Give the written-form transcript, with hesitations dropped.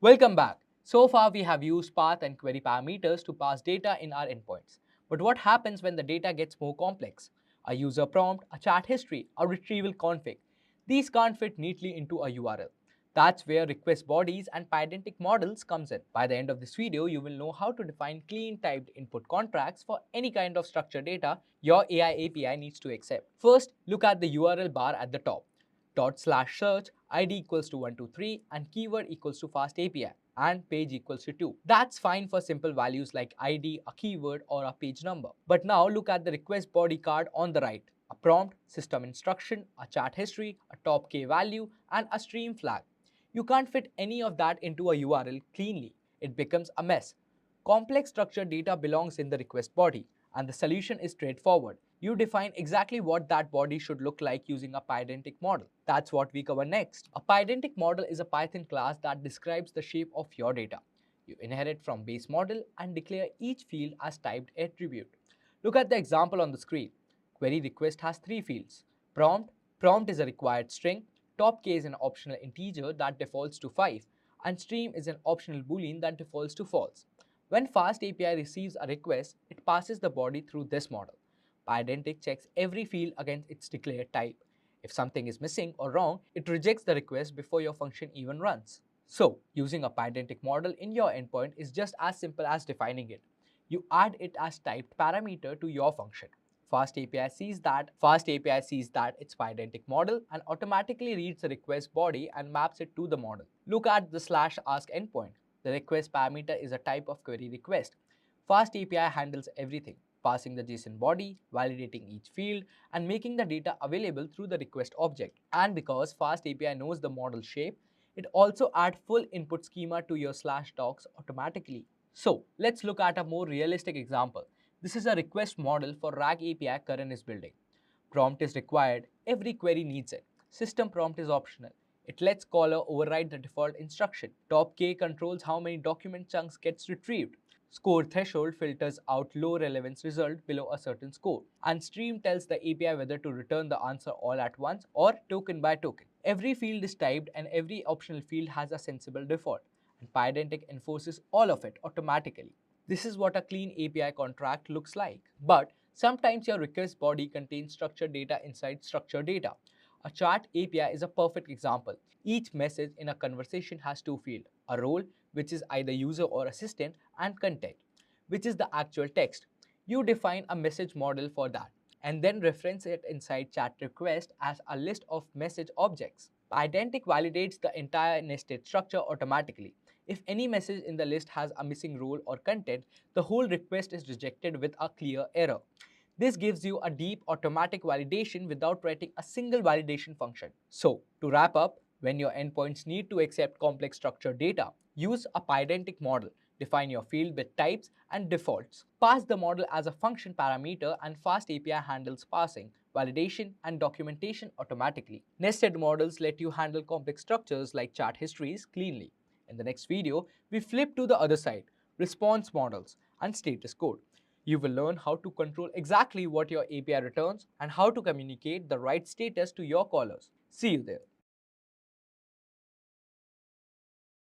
Welcome back. So far we have used path and query parameters to pass data in our endpoints. But what happens when the data gets more complex? A user prompt, a chat history, a retrieval config. These can't fit neatly into a URL. That's where request bodies and Pydantic models comes in. By the end of this video, you will know how to define clean typed input contracts for any kind of structured data your AI API needs to accept. First, look at the URL bar at the top. /search id equals to 123 and keyword equals to FastAPI and page equals to 2. That's fine for simple values like id, a keyword or a page number. But now look at the request body card on the right. A prompt, system instruction, a chat history, a top K value and a stream flag. You can't fit any of that into a URL cleanly. It becomes a mess. Complex structured data belongs in the request body, and the solution is straightforward. You define exactly what that body should look like using a Pydantic model. That's what we cover next. A Pydantic model is a Python class that describes the shape of your data. You inherit from base model and declare each field as typed attribute. Look at the example on the screen. Query request has three fields. Prompt is a required string. Top K is an optional integer that defaults to 5. And stream is an optional boolean that defaults to false. When FastAPI receives a request, it passes the body through this model. Pydantic checks every field against its declared type. If something is missing or wrong, it rejects the request before your function even runs. So, using a Pydantic model in your endpoint is just as simple as defining it. You add it as typed parameter to your function. FastAPI sees that it's Pydantic model and automatically reads the request body and maps it to the model. Look at the /ask endpoint. The request parameter is a type of query request. FastAPI handles everything, passing the JSON body, validating each field, and making the data available through the request object. And because FastAPI knows the model shape, it also adds full input schema to your /docs automatically. So let's look at a more realistic example. This is a request model for RAG API Karan is building. Prompt is required, every query needs it. System prompt is optional. It lets caller override the default instruction. Top K controls how many document chunks gets retrieved. Score threshold filters out low relevance result below a certain score. And stream tells the API whether to return the answer all at once or token by token. Every field is typed and every optional field has a sensible default. And Pydantic enforces all of it automatically. This is what a clean API contract looks like. But sometimes your request body contains structured data inside structured data. A chat API is a perfect example. Each message in a conversation has two fields, a role, which is either user or assistant, and content, which is the actual text. You define a message model for that and then reference it inside chat request as a list of message objects. Pydantic validates the entire nested structure automatically. If any message in the list has a missing role or content, the whole request is rejected with a clear error. This gives you a deep automatic validation without writing a single validation function. So, to wrap up, when your endpoints need to accept complex structured data, use a Pydantic model. Define your field with types and defaults. Pass the model as a function parameter and FastAPI handles parsing, validation, and documentation automatically. Nested models let you handle complex structures like chart histories cleanly. In the next video, we flip to the other side, response models and status code. You will learn how to control exactly what your API returns and how to communicate the right status to your callers. See you there.